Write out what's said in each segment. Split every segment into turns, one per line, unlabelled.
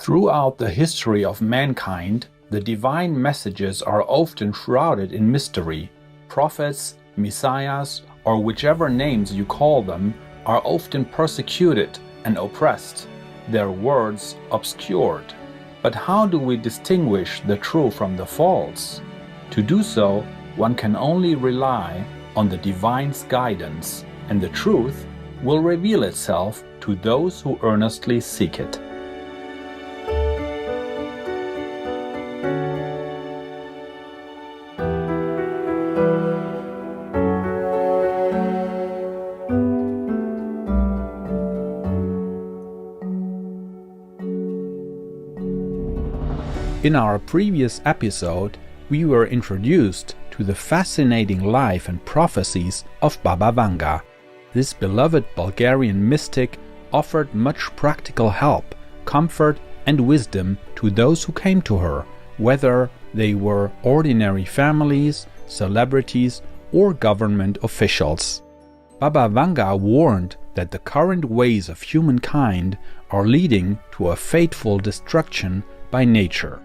Throughout the history of mankind, the divine messages are often shrouded in mystery. Prophets, messiahs, or whichever names you call them, are often persecuted and oppressed, their words obscured. But how do we distinguish the true from the false? To do so, one can only rely on the divine's guidance, and the truth will reveal itself to those who earnestly seek it. In our previous episode, we were introduced to the fascinating life and prophecies of Baba Vanga. This beloved Bulgarian mystic offered much practical help, comfort, and wisdom to those who came to her, whether they were ordinary families, celebrities, or government officials. Baba Vanga warned that the current ways of humankind are leading to a fateful destruction by nature.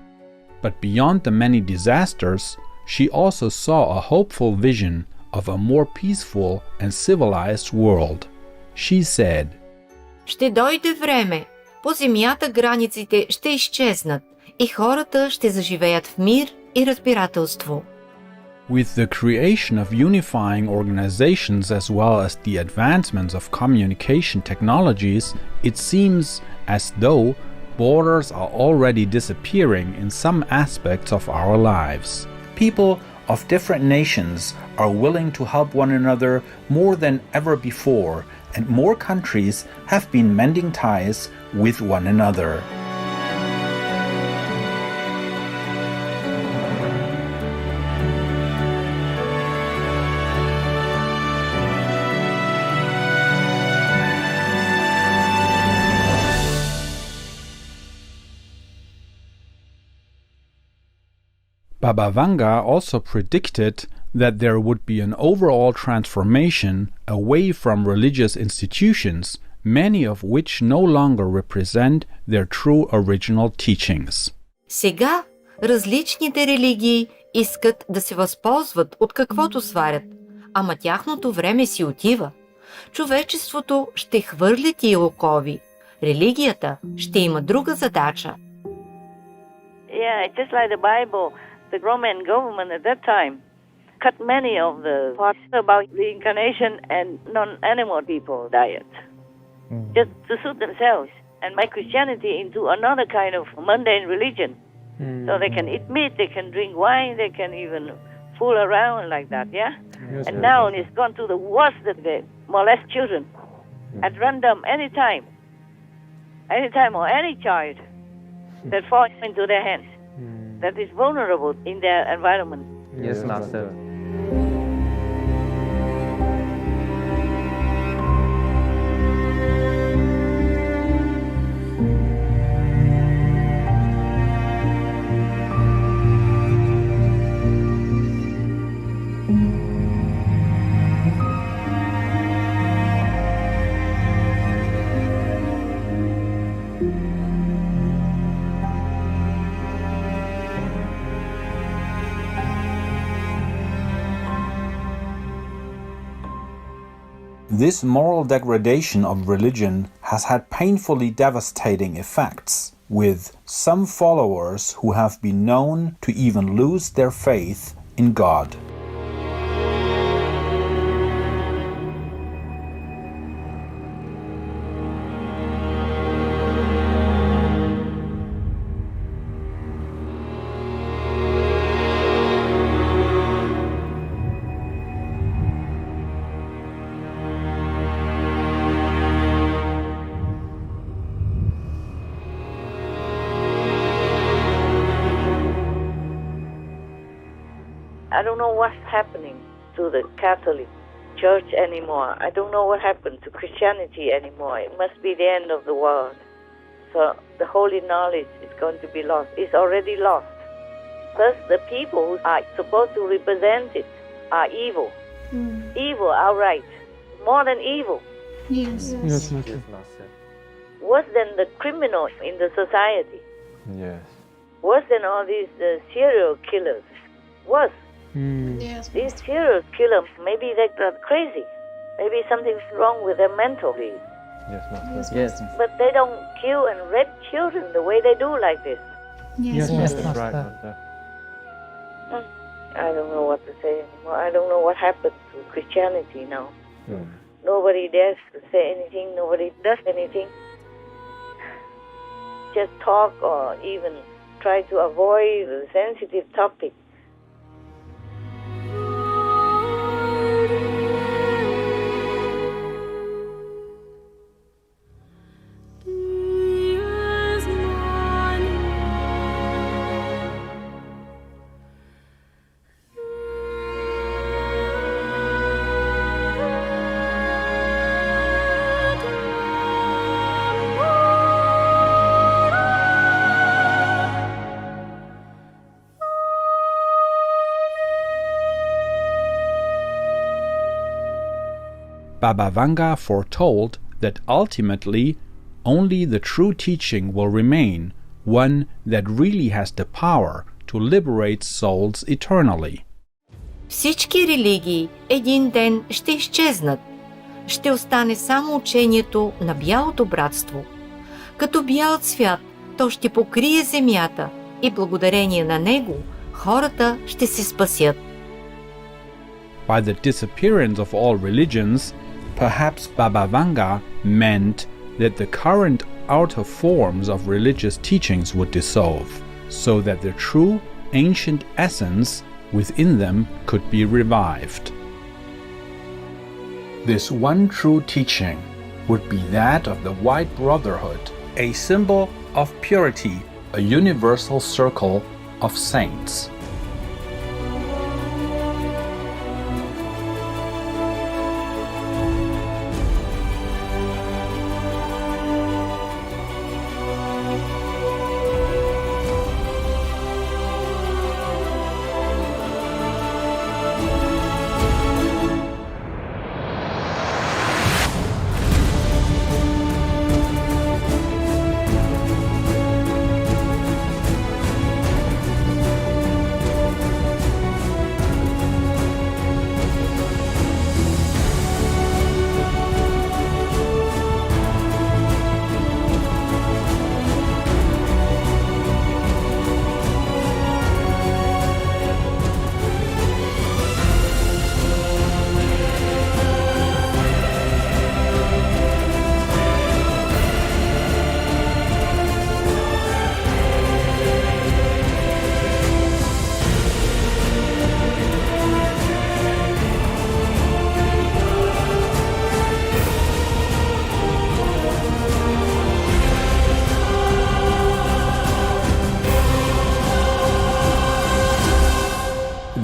But beyond the many disasters, she also saw a hopeful vision of a more peaceful and civilized world. She said,
Ще дойде време, по земята границите ще изчезнат и хората ще заживеят в мир и разбирателство.
With the creation of unifying organizations as well as the advancements of communication technologies, it seems as though borders are already disappearing in some aspects of our lives. People of different nations are willing to help one another more than ever before, and more countries have been mending ties with one another. Baba Vanga also predicted that there would be an overall transformation away from religious institutions, many of which no longer represent their true original teachings.
Сега различните религии искат да се възползват от каквото сварят, ама тяхното време си отива. Човечеството ще хвърли тия окови. Религията ще има друга задача.
Yeah, it's just like the Bible. The Roman government at that time cut many of the parts about reincarnation and non-animal people diet, just to suit themselves and make Christianity into another kind of mundane religion. So they can eat meat, they can drink wine, they can even fool around like that, yeah?
Yes,
and now it's gone to the worst that they molest children at random anytime or any child that falls into their hands. That is vulnerable in their environment.
Yes, Master.
This moral degradation of religion has had painfully devastating effects, with some followers who have been known to even lose their faith in God.
I don't know what's happening to the Catholic Church anymore. I don't know what happened to Christianity anymore. It must be the end of the world. So the holy knowledge is going to be lost. It's already lost. Thus, the people who are supposed to represent it are evil. Evil outright. More than evil.
Yes.
Yes, Master.
worse than the criminal in the society.
Yes.
Worse than all these serial killers. Worse.
Yes,
These serial killers, maybe they're crazy. Maybe something's wrong with their mentally.
Yes, Master.
Yes,
But they don't kill and rape children the way they do like this.
yes,
That's
Master.
right, Master.
I don't know what to say anymore. I don't know what happened to Christianity now.
Mm.
Nobody dares to say anything. Nobody does anything. Just talk or even try to avoid the sensitive topic.
Baba Vanga foretold that ultimately only the true teaching will remain, one that really has the power to liberate souls eternally.
Всички религии един ден ще изчезнат. Ще остане само учението на бялото братство. Като бял цвят, то ще покрие земята и благодарение на него хората ще се спасят.
By the disappearance of all religions, perhaps Baba Vanga meant that the current outer forms of religious teachings would dissolve, so that the true ancient essence within them could be revived. This one true teaching would be that of the White Brotherhood, a symbol of purity, a universal circle of saints.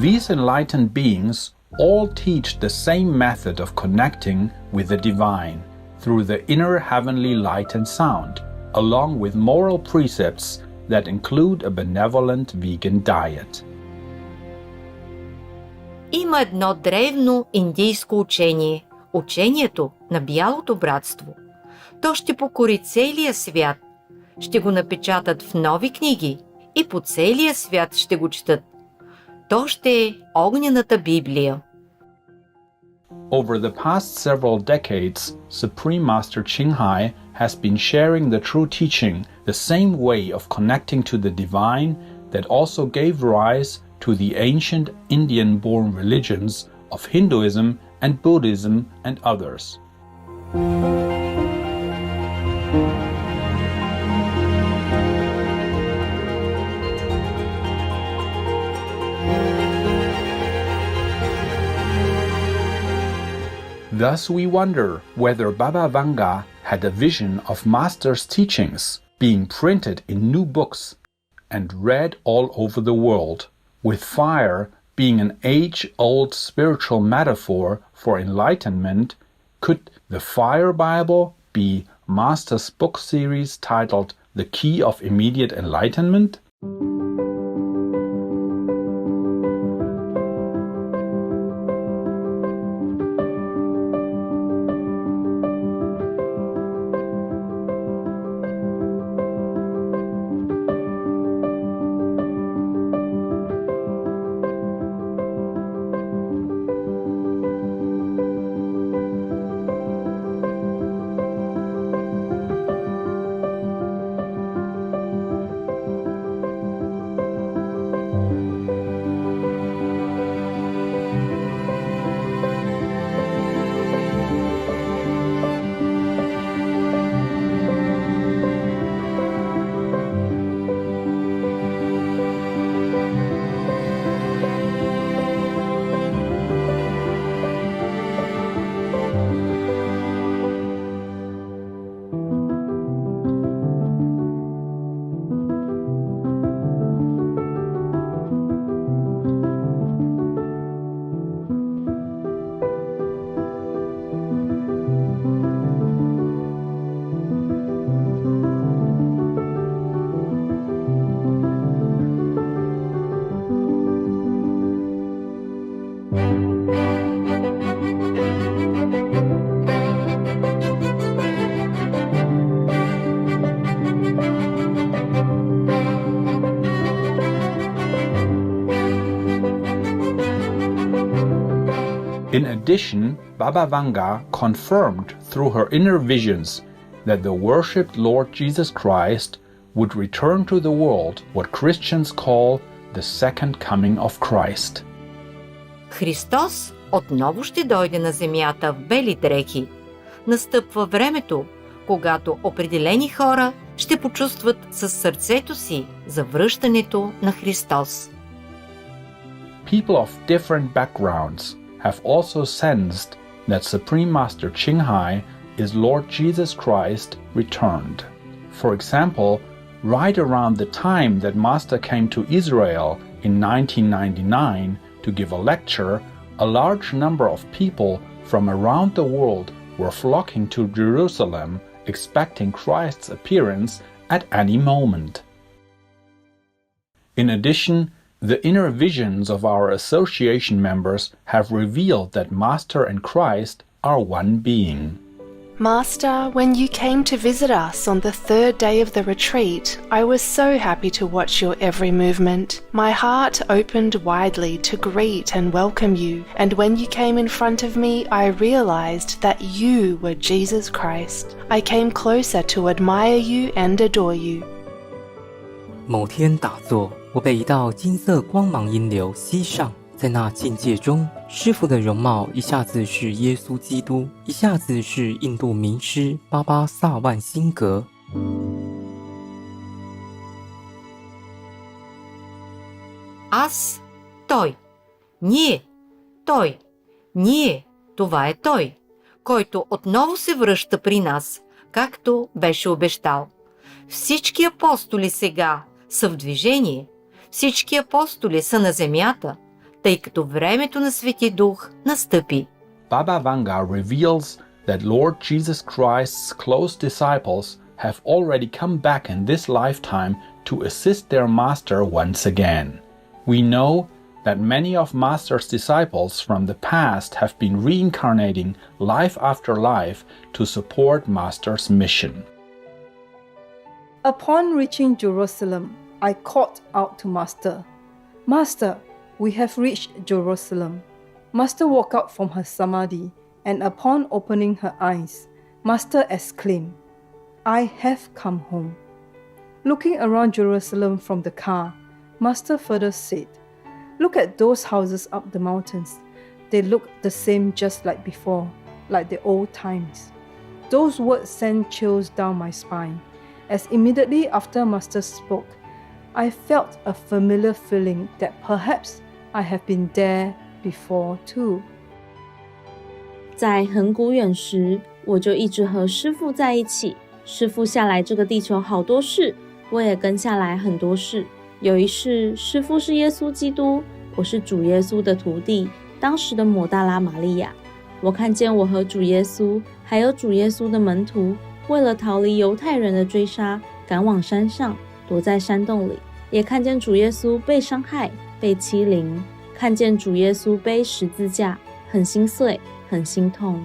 These enlightened beings all teach the same method of connecting with the divine through the inner heavenly light and sound, along with moral precepts that include a benevolent vegan diet.
Има едно древно индийско учение – учението на бялото братство. То ще покори целия свят, ще го напечатат в нови книги и по целия свят ще го четат. То ще е огнената Библия.
Over the past several decades, Supreme Master Qinghai has been sharing the true teaching, the same way of connecting to the divine that also gave rise to the ancient Indian-born religions of Hinduism and Buddhism and others. Thus we wonder whether Baba Vanga had a vision of Master's teachings being printed in new books and read all over the world, with fire being an age-old spiritual metaphor for enlightenment. Could the Fire Bible be Master's book series titled The Key of Immediate Enlightenment? In addition, Baba Vanga confirmed through her inner visions that the worshipped Lord Jesus Christ would return to the world what Christians call the second coming of Christ.
Христос отново ще дойде на земята в бели дрехи. Настъпва времето, когато определени хора ще почувстват със сърцето си за връщането на Христос.
People of different backgrounds have also sensed that Supreme Master Qinghai is Lord Jesus Christ returned. For example, right around the time that Master came to Israel in 1999 to give a lecture, a large number of people from around the world were flocking to Jerusalem, expecting Christ's appearance at any moment. In addition, the inner visions of our association members have revealed that Master and Christ are one being.
Master, when you came to visit us on the third day of the retreat, I was so happy to watch your every movement. My heart opened widely to greet and welcome you, and when you came in front of me, I realized that you were Jesus Christ. I came closer to admire you and adore you.
某天打坐，我被一道金色光芒阴流吸上，在那境界中，师父的容貌一下子是耶稣基督，一下子是印度名师巴巴萨万辛格。
Аз, той. Ние, той. Ние, това е той, който отново се връща при нас, както беше обещал. Всички апостоли сега са в движение, всички апостоли са на земята, тъй като времето на Свети Дух настъпи.
Baba Vanga reveals that Lord Jesus Christ's close disciples have already come back in this lifetime to assist their Master once again. We know that many of Master's disciples from the past have been reincarnating life after life to support Master's mission.
Upon reaching Jerusalem, I called out to Master, "Master, we have reached Jerusalem." Master woke up from her samadhi, and upon opening her eyes, Master exclaimed, "I have come home." Looking around Jerusalem from the car, Master further said, "Look at those houses up the mountains. They look the same just like before, like the old times." Those words sent chills down my spine, as immediately after Master spoke, I felt a familiar feeling that perhaps I have been there before too.
在很古远时，我就一直和师父在一起。师父下来这个地球好多事，我也跟下来很多事。有一世，师父是耶稣基督，我是主耶稣的徒弟，当时的抹大拉玛利亚。我看见我和主耶稣，还有主耶稣的门徒，为了逃离犹太人的追杀，赶往山上，躲在山洞里。也看见主耶稣被伤害，被欺凌，看见主耶稣背十字架，很心碎，很心痛。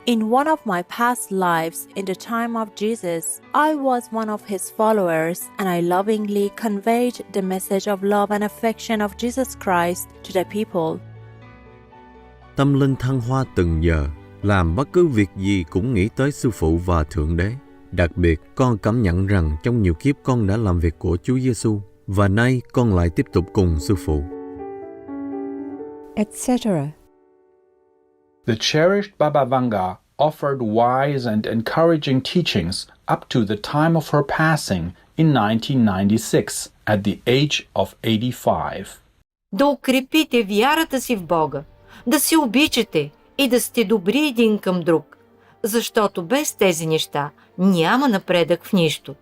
In one of my past lives, in the time of Jesus, I was one of his followers, and I lovingly conveyed the message of love and affection of Jesus Christ to the people.
Tâm linh thăng hoa từng giờ, làm bất cứ việc gì cũng nghĩ tới Sư Phụ và Thượng Đế. Đặc biệt, con cảm nhận rằng trong nhiều kiếp con đã làm việc của Chúa Giêsu và nay con lại tiếp tục cùng Sư Phụ.
Etc.
The cherished Baba Vanga offered wise and encouraging teachings up to the time of her passing in 1996 at the age of 85.
Да укрепите вярата си в Бога, да се обичате и да сте добри един към друг, защото без тези неща няма напредък в нищо.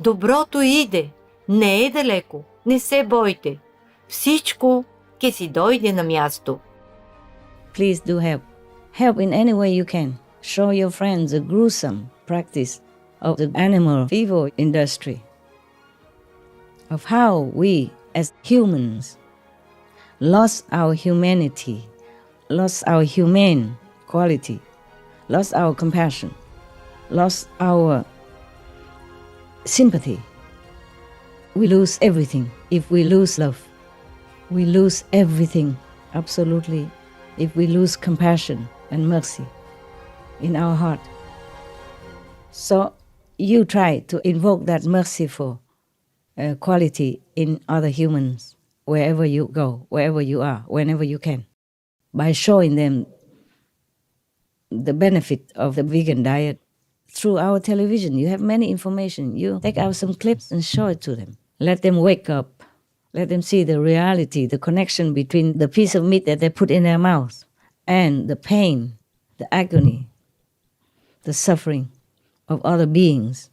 Доброто иде, не е далеко, не се бойте. Всичко ке си дойде на място.
Please do help. Help in any way you can. Show your friends the gruesome practice of the animal fever industry, of how we as humans lost our humanity, lost our humane quality, lost our compassion, lost our sympathy. We lose everything if we lose love. We lose everything absolutely, if we lose compassion and mercy in our heart. So you try to invoke that merciful quality in other humans, wherever you go, wherever you are, whenever you can, by showing them the benefit of the vegan diet. Through our television, you have many information. You take out some clips and show it to them. Let them wake up. Let them see the reality, the connection between the piece of meat that they put in their mouth and the pain, the agony, the suffering of other beings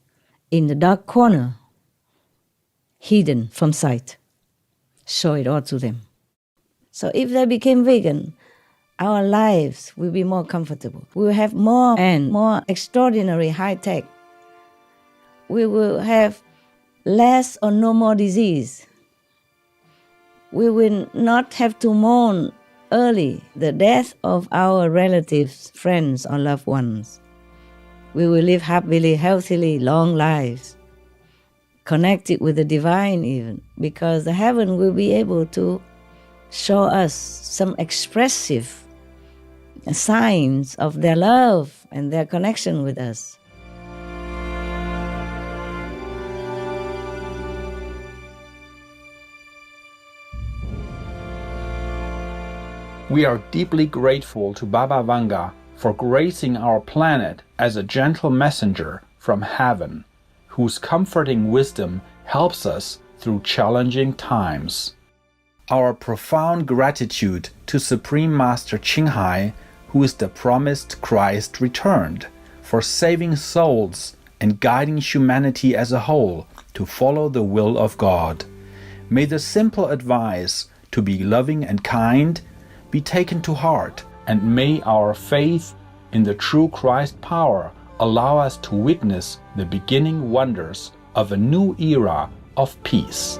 in the dark corner, hidden from sight. Show it all to them. So if they became vegan, our lives will be more comfortable. We will have more and more extraordinary high tech. We will have less or no more disease. We will not have to mourn early the death of our relatives, friends, or loved ones. We will live happily, healthily, long lives, connected with the divine even, because the heaven will be able to show us some expressive signs of their love and their connection with us.
We are deeply grateful to Baba Vanga for gracing our planet as a gentle messenger from heaven, whose comforting wisdom helps us through challenging times. Our profound gratitude to Supreme Master Qinghai, who is the promised Christ returned, for saving souls and guiding humanity as a whole to follow the will of God. May the simple advice to be loving and kind be taken to heart, and may our faith in the true Christ power allow us to witness the beginning wonders of a new era of peace.